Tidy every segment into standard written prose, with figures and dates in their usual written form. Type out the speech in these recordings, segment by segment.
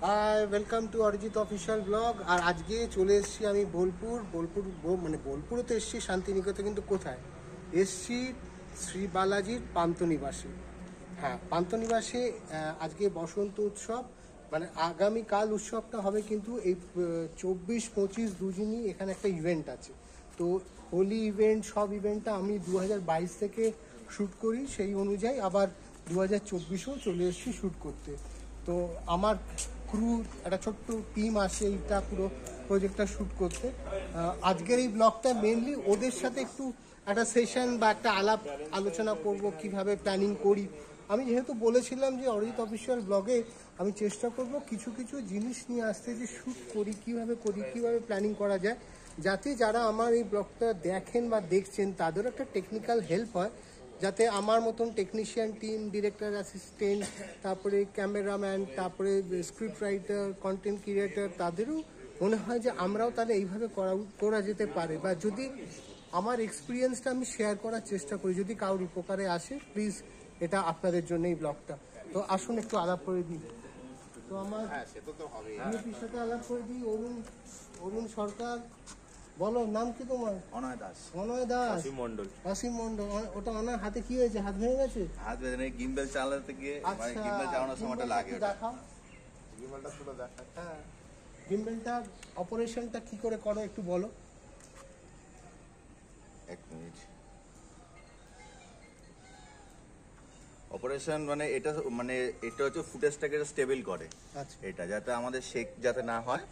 Welcome to Arijit official blog. আর আজকে চলে এসেছি আমি বোলপুর মানে বোলপুরে তো এসেছি, শান্তিনিকেতন কিন্তু কোথায় এসেছি? শ্রী বালাজির পান্থনিবাসে। হ্যাঁ, পান্থনিবাসে আজকে বসন্ত উৎসব, মানে আগামীকাল উৎসবটা হবে, কিন্তু এই 24-25 দুদিনই এখানে একটা ইভেন্ট আছে। তো হোলি ইভেন্ট, সব ইভেন্টটা আমি 2022 থেকে শ্যুট করি, সেই অনুযায়ী আবার 2024-এও চলে এসেছি শ্যুট করতে। তো আমার ক্রু একটা ছোট্ট টিম আসে এইটা পুরো প্রজেক্টটা শ্যুট করতে। আজকের এই ব্লগটা মেনলি ওদের সাথে একটু একটা সেশন বা একটা আলোচনা করব, কিভাবে প্ল্যানিং করি। আমি যেহেতু বলেছিলাম যে অরিজিৎ অফিসিয়াল ব্লগে আমি চেষ্টা করব কিছু কিছু জিনিস নিয়ে আসতে, যে শ্যুট করি কীভাবে প্ল্যানিং করা যায়, যাতে যারা আমার এই ব্লগটা দেখেন বা দেখছেন তাদেরও একটা টেকনিক্যাল হেল্প হয়, যাতে আমার মতন টেকনিশিয়ান টিম, ডিরেক্টর অ্যাসিস্ট্যান্ট, তারপরে ক্যামেরাম্যান, তারপরে স্ক্রিপ্ট রাইটার, কন্টেন্ট ক্রিয়েটার, তাদেরও মনে হয় যে আমরাও তাহলে এইভাবে করা যেতে পারে। বা যদি আমার এক্সপিরিয়েন্সটা আমি শেয়ার করার চেষ্টা করি, যদি কারোর উপকারে আসে, প্লিজ এটা আপনাদের জন্য এই ব্লগটা। তো আসুন একটু আলাপ করে দিই। তো আমার বিএপির সাথে আলাপ করে দিই। অরুণ সরকার, বলো নাম কি তোমার? অনয় দাস। অনয় দাস, অসীম মন্ডল। ওটা ওনার হাতে কি হয়েছে? হাত ভেঙে গেছে? হাত ভেঙে নেই, গিম্বেল চালাতে গিয়ে মানে গিম্বেল চালানোর সময়টা লাগে। দেখাও গিম্বেলটা, পুরো দেখা। হ্যাঁ, গিম্বেলটা অপারেশনটা কি করে করো একটু বলো। এক মিনিট। অপারেশন মানে এটা হচ্ছে ফুটেজটাকে স্টেবল করে। আচ্ছা, এটা যাতে আমাদের শেক যাতে না হয়,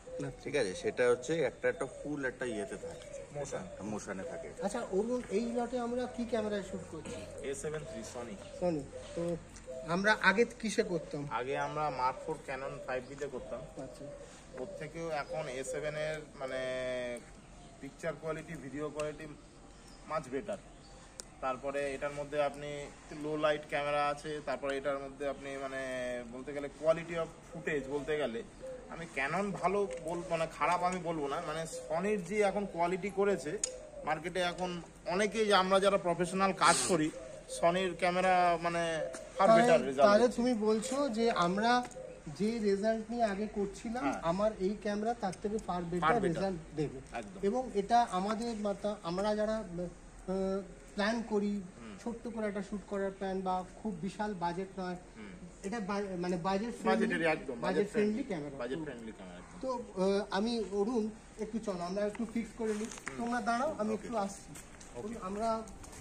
ঠিক আছে, সেটা হচ্ছে একটা ফুল একটা ইয়েতে থাকে, মোশনে থাকে। আচ্ছা অরুণ, এই লটে আমরা কি ক্যামেরায় শুট করছি? A7 III Sony. তো আমরা আগে কিসে করতাম? আগে আমরা মার্ক 4 ক্যানন 5D তে করতাম। আচ্ছা, ওর থেকেও এখন A7 এর মানে picture quality, video quality much better. তারপরে এটার মধ্যে আপনি লো লাইট ক্যামেরা আছে। তারপরে এটার মধ্যে আপনি মানে বলতে গেলে কোয়ালিটি অফ ফুটেজ বলতে গেলে আমি ক্যানন ভালো মানে খারাপ আমি বলবো না, মানে সনির যে এখন কোয়ালিটি করেছে মার্কেটে, এখন অনেকেই আমরা যারা প্রফেশনাল কাজ করি সনির ক্যামেরা মানে ফার বেটার রেজাল্ট। তাহলে তুমি বলছো যে আমরা যে রেজাল্ট নিয়ে আগে করছিলাম, আমার এই ক্যামেরা তার থেকে ফার বেটার রেজাল্ট দেবে। এবং এটা আমাদের আমরা যারা প্ল্যান করি, ছোট্ট করে একটা শুট করার প্ল্যান, বা খুব বিশাল বাজেট নয়, এটা মানে বাজেট ফ্রেন্ডলি ক্যামেরা। তো আমি অরুণ একটু চলো আমরা একটু ফিক্স করে নিই, তোমরা দাঁড়াও, আমি একটু আসছি। আমরা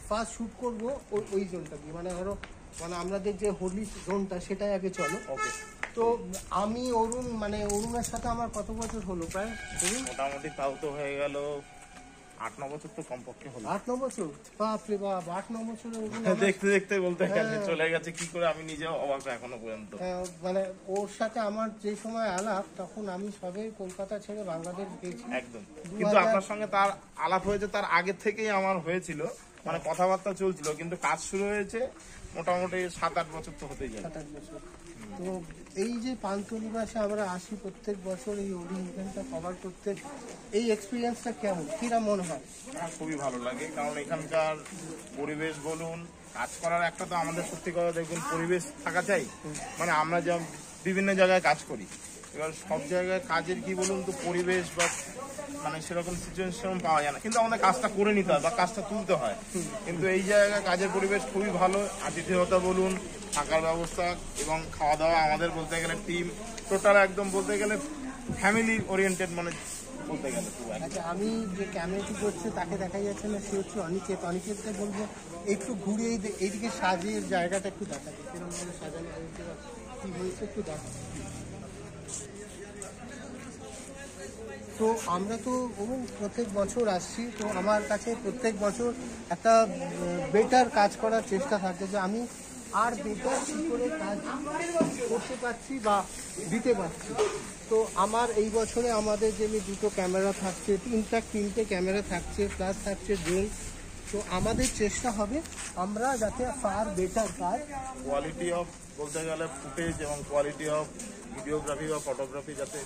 ফার্স্ট শুট করবো ওই জোনটা দিয়ে, মানে ধরো মানে আমাদের যে হোলি জোনটা সেটাই আগে চলো। ওকে। তো আমি অরুণের সাথে আমার কত বছর হলো? প্রায় মোটামুটি তাও তো হয়ে গেল 8-9 বছর তো কমপক্ষে হলো। 8-9 বছর? বাপরে বাপ, 8-9 বছরের দেখতে দেখতে বলতে গেলে চলে গেছে কি করে আমি নিজেও অবাক এখনো পর্যন্ত। মানে ওর সাথে আমার যে সময় আলাপ, তখন আমি সবে কলকাতা ছেড়ে বাংলাদেশ গেছি। একদম। কিন্তু আপনার সঙ্গে তার আলাপ হয়েছে তার আগে থেকেই আমার হয়েছিল, মানে কথাবার্তা চলছিল, কিন্তু কাজ শুরু হয়েছে মোটামুটি 7-8 বছর তো হতেই যায়। 7-8 বছর। তো এই যে পান্থনিবাসে আমরা আসি প্রত্যেক বছর এই হোলি ইভেন্টটা কভার করতে, এই এক্সপিরিয়েন্সটা কেমন, কিরা মনে হয়? খুবই ভালো লাগে, কারণ এখানকার পরিবেশ বলুন, কাজ করার একটা তো আমাদের সত্যি কথা দেখুন পরিবেশ থাকা চাই। মানে আমরা যা বিভিন্ন জায়গায় কাজ করি, এবার সব জায়গায় কাজের কি বলুন তো পরিবেশ বা মানে সেরকম সিচুয়েশন পাওয়া যায় না, কিন্তু আমাদের কাজটা করে নিতে হয় বা কাজটা তুলতে হয়। কিন্তু এই জায়গায় কাজের পরিবেশ খুবই ভালো, আতিথেয়তা বলুন, থাকার ব্যবস্থা এবং খাওয়া দাওয়া, আমাদের বলতে গেলে টিম টোটাল একদম বলতে গেলে ফ্যামিলি ওরিয়েন্টেড, মানে বলতে গেলে। আচ্ছা, আমি যে ক্যামেরাটি করছি তাকে দেখা যাচ্ছে না, সে হচ্ছে অনিকেত। অনিকেতকে বলবো একটু ঘুরে এইদিকে সাজের জায়গাটা একটু দেখাতে, কিরকম করে সাজানো হয়েছে বা কি হয়েছে একটু দেখা। তো আমরা তো প্রত্যেক বছর আসছি, তো আমার কাছে প্রত্যেক বছর একটা বেটার কাজ করার চেষ্টা থাকে, যে আমি আর বেটার কী করে কাজ করতে পারছি বা দিতে পারছি। তো আমার এই বছরে আমাদের যে দুটো ক্যামেরা থাকছে, তিনটে ক্যামেরা থাকছে, প্লাস থাকছে ড্রোন। তো আমাদের চেষ্টা হবে আমরা যাতে ফার বেটার কাজ, কোয়ালিটি অফ বলতে গেলে ফুটেজ এবং কোয়ালিটি অফ ভিডিওগ্রাফি বা ফটোগ্রাফি যাতে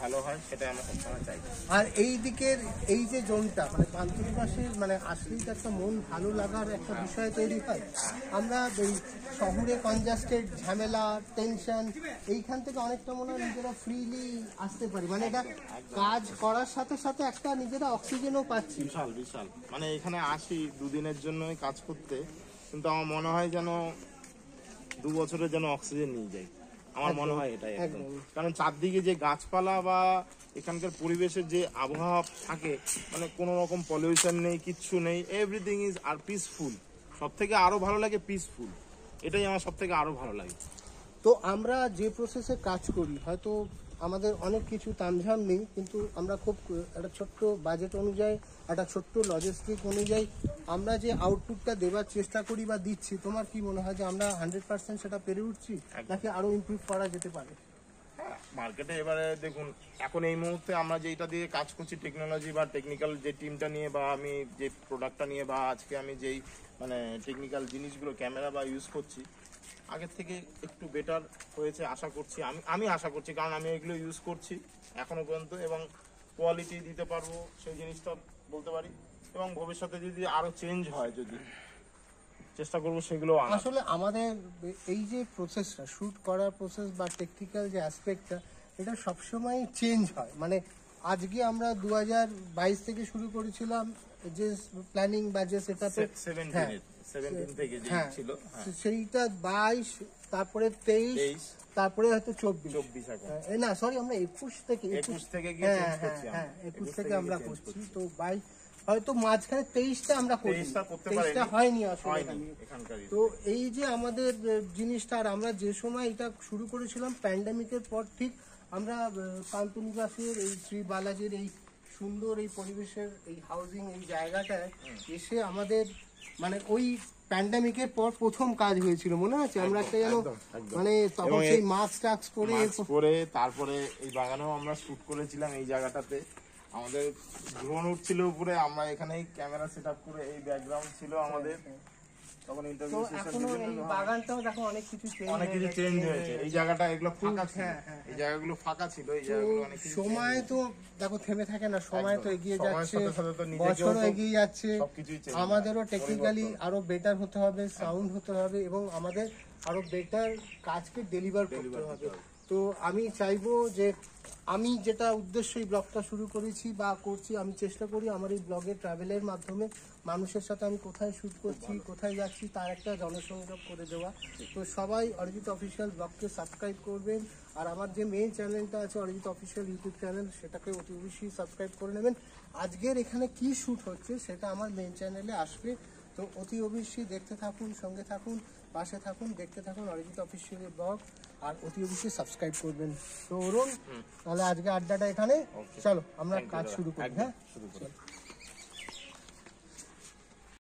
ভালো হয়, সেটাই আমরা সবসময় চাই। আর এই দিকের এই যে জোনটা মানে পান্তুনি পাশের মানে আসলেই তো একটা মন ভালো লাগার একটা বিষয় তৈরি হয়। আমরা এই শহরে কনজাস্টেড ঝামেলা টেনশন এইখান থেকে অনেকটা মনে হয় নিজেরা ফ্রিলি আসতে পারি, মানে এটা কাজ করার সাথে সাথে একটা নিজেরা অক্সিজেনও পাচ্ছি। বিশাল বিশাল, মানে এখানে আসি দুদিনের জন্যই কাজ করতে, কিন্তু আমার মনে হয় যেন 2 বছরের যেন অক্সিজেন নিয়ে যাই, আমার মনে হয় এটাই একদম। কারণ চারদিকে যে গাছপালা বা এখানকার পরিবেশের যে আবহাওয়া থাকে, মানে কোনো রকম পলিউশন নেই, কিচ্ছু নেই, এভরিথিং ইজ আর পিসফুল। সব থেকে আরো ভালো লাগে পিসফুল, এটাই আমার সব থেকে আরো ভালো লাগে। তো আমরা যে প্রসেসে কাজ করি হয়তো আমাদের অনেক কিছু তামঝাম নেই, কিন্তু আমরা খুব একটা ছোট্ট বাজেট অনুযায়ী একটা ছোট্ট লজিস্টিক অনুযায়ী আমরা যে আউটপুটটা দেওয়ার চেষ্টা করি বা দিচ্ছি, তোমার কি মনে হয় যে আমরা 100% সেটা পেরে উঠছি নাকি আরো ইমপ্রুভ করা যেতে পারে? মার্কেটে এবারে দেখুন, এখন এই মুহূর্তে আমরা যেটা দিয়ে কাজ করছি, টেকনোলজি বা টেকনিক্যাল যে টিমটা নিয়ে বা আমি যে প্রোডাক্টটা নিয়ে বা আজকে আমি যেই মানে টেকনিক্যাল জিনিসগুলো ক্যামেরা বা ইউজ করছি, আগের থেকে একটু বেটার হয়েছে আশা করছি। আমি আশা করছি, কারণ আমি এগুলো ইউজ করছি এখনো পর্যন্ত, এবং কোয়ালিটি দিতে পারবো সেই জিনিসটা বলতে পারি। এবং ভবিষ্যতে যদি আরো চেঞ্জ হয়, যদি চেষ্টা করবো সেগুলো আনার। আসলে আমাদের এই যে প্রসেসটা শুট করার প্রসেস বা টেকনিক্যাল যে অ্যাসপেক্টটা, এটা সবসময় চেঞ্জ হয়। মানে আজকে আমরা 2022 থেকে শুরু করেছিলাম যে প্ল্যানিং বা যে সেটআপে 17 থেকে যে ছিল, সেইটা 22, তারপরে 23, তারপরে হয়তো 24 এখন না সরি আমরা 21 থেকে 21 থেকে গিয়ে চেঞ্জ করছি। 21 থেকে আমরা করছি। তো 22 হয়তো মাঝখানে 23টা আমরা করছি, 23টা হয়নি আসলে এখানকার। তো এই যে আমাদের জিনিসটা, আর আমরা যে সময় এটা শুরু করেছিলাম প্যান্ডেমিকের পর, ঠিক আমরা পান্তুনিবাসের এই শ্রী বালাজির এই সুন্দর এই পরিবেশের এই হাউজিং এই জায়গাটায় এসে আমাদের মানে ওই প্যান্ডেমিকের পর প্রথম কাজ হয়েছিল, মনে আছে? আমরা একটা যেন মানে তখন সেই মাস্ক টাস্ক পরে তারপরে এই বাগানেও আমরা শুট করেছিলাম এই জায়গাটাতে। আমাদের ড্রোন উঠছিল উপরে, আমরা এখানেই ক্যামেরা সেট আপ করে, এই ব্যাকগ্রাউন্ড ছিল আমাদের তখন ইন্টারভিউ সেশন। এই বাগানটাও দেখো অনেক কিছু চেঞ্জ হয়েছে। এই জায়গাটা এগুলো ফাঁকা ছিল, এই জায়গাগুলো ফাঁকা ছিল, এই জায়গাগুলো অনেক কিছু সময় তো দেখো থেমে থাকে না, সময় তো এগিয়ে যাচ্ছে, বছরও এগিয়ে যাচ্ছে। আমাদেরও টেকনিক্যালি আরো বেটার হতে হবে, সাউন্ড হতে হবে, এবং আমাদের আরো বেটার কাজকে ডেলিভার করতে হবে। তো আমি চাইবো যে আমি যেটা উদ্দেশ্য এই ব্লগটা শুরু করেছি বা করছি, আমি চেষ্টা করি আমার এই ব্লগে ট্রাভেলের মাধ্যমে মানুষের সাথে আমি কোথায় শ্যুট করছি, কোথায় যাচ্ছি, তার একটা জনসংযোগ করে দেওয়া। তো সবাই অরিজিৎ অফিসিয়াল ব্লগকে সাবস্ক্রাইব করবেন, আর আমার যে মেইন চ্যানেলটা আছে অরিজিৎ অফিসিয়াল ইউটিউব চ্যানেল, সেটাকে অতি অবশ্যই সাবস্ক্রাইব করে নেবেন। আজকের এখানে কি শ্যুট হচ্ছে সেটা আমার মেইন চ্যানেলে আসবে, তো অতি অবশ্যই দেখতে থাকুন, সঙ্গে থাকুন, পাশে থাকুন, দেখতে থাকুন অরিজিৎ অফিসিয়াল ব্লগ, আর অতি অবশ্যই সাবস্ক্রাইব করবেন। তো অরুণ, তাহলে আজকে আড্ডাটা এখানে, চলো আমরা কাজ শুরু করি। হ্যাঁ,